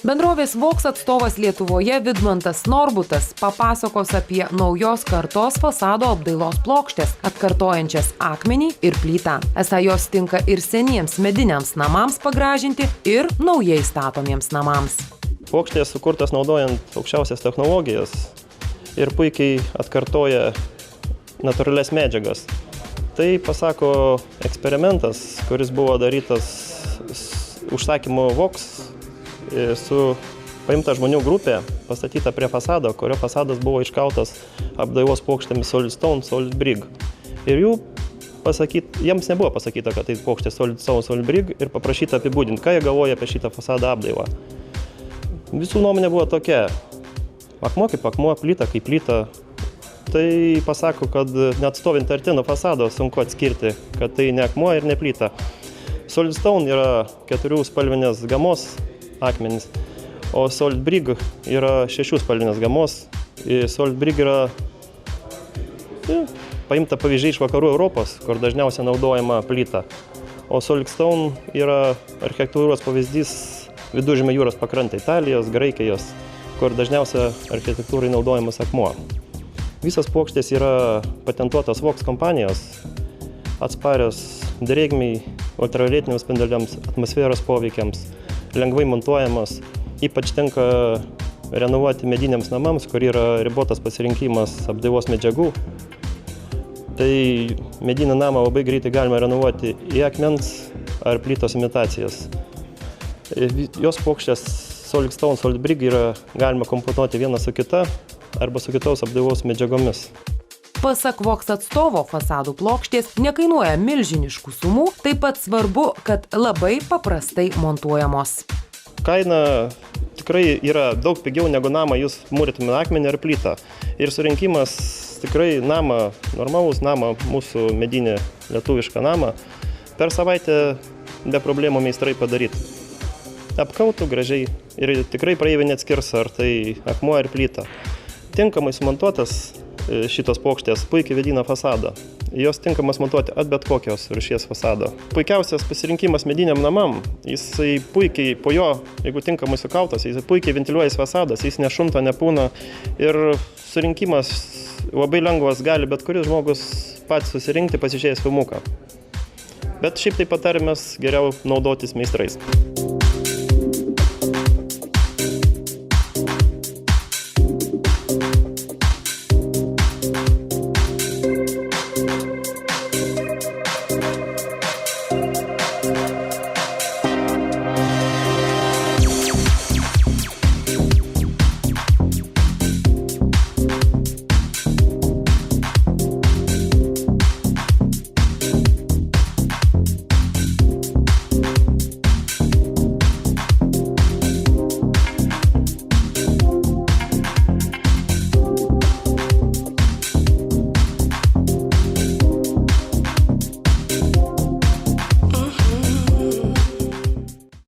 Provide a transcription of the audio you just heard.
Bendrovės Voks atstovas Lietuvoje Vidmantas Norbutas papasakos apie naujos kartos fasado apdailos plokštės, atkartojančias akmenį ir plytą. Esą jos tinka ir seniems mediniams namams pagražinti, ir naujai statomiems namams. Plokštės sukurtas naudojant aukščiausias technologijas ir puikiai atkartoja natūralias medžiagas. Tai pasako eksperimentas, kuris buvo darytas užsakymu Voks su paimta žmonių grupė, pastatyta prie fasado, kurio fasadas buvo iškaltas apdailos plokštėmis Solid Stone, Solid Brig. Ir jiems nebuvo pasakyta, kad tai plokštė Solid Stone, Solid Brig ir paprašyta apibūdinti, ką jie galvoja apie šitą fasadą apdailą. Visų nuomonė buvo tokia: akmuo kaip akmuo, plyta kaip plyta. Tai pasako, kad net stovint arti nuo fasado sunku atskirti, kad tai ne akmuo ir ne plyta. Solid Stone yra 4 spalvinės gamos akmenys, o Solid Brig yra 6 spalvinės gamos. Solid Brig yra paimta pavyzdžiai iš vakarų Europos, kur dažniausiai naudojama plyta. O Solid Stone yra architektūros pavyzdys Viduržemio jūros pakrantė Italijos, Graikijos, kur dažniausiai architektūrai naudojamas akmuo. Visas plokštės yra patentuotos Voks kompanijos, atsparios drėgmei, ultravioletiniams spinduliams, atmosferos poveikiams, lengvai montuojamos. Ypač tenka renovuoti mediniams namams, kur yra ribotas pasirinkimas apdailos medžiagų. Tai medinį namą labai greitai galima renovuoti į akmens ar plytos imitacijas. Jos plokštės Solid Stone, Solid Brig yra galima komponuoti vieną su kita arba su kitos apdailos medžiagomis. Pasak Voks atstovo, fasadų plokštės nekainuoja milžiniškų sumų, taip pat svarbu, kad labai paprastai montuojamos. Kaina tikrai yra daug pigiau negu namą jūs mūrytumėte akmenį ar plytą. Ir surinkimas tikrai namą, normalus namą, mūsų medinį lietuvišką namą, per savaitę be problemų meistrai padaryti. Apkautų gražiai ir tikrai praeiviai neatskirs, ar tai akmuo ar plyta. Tinkamai sumontuotas šitos plokštės puikiai vėdina fasadą. Jos tinkamas montuoti ant bet kokios rūšies fasado. Puikiausias pasirinkimas mediniam namam, jisai puikiai po jo, jeigu tinkamai sukautas, jisai puikiai ventiliuojas fasadas, jis nešunta, nepūna ir surinkimas labai lengvas, gali bet kuris žmogus pats susirinkti pasižiūrėjęs filmuką. Bet šiaip tai patarimas geriau naudotis meistrais.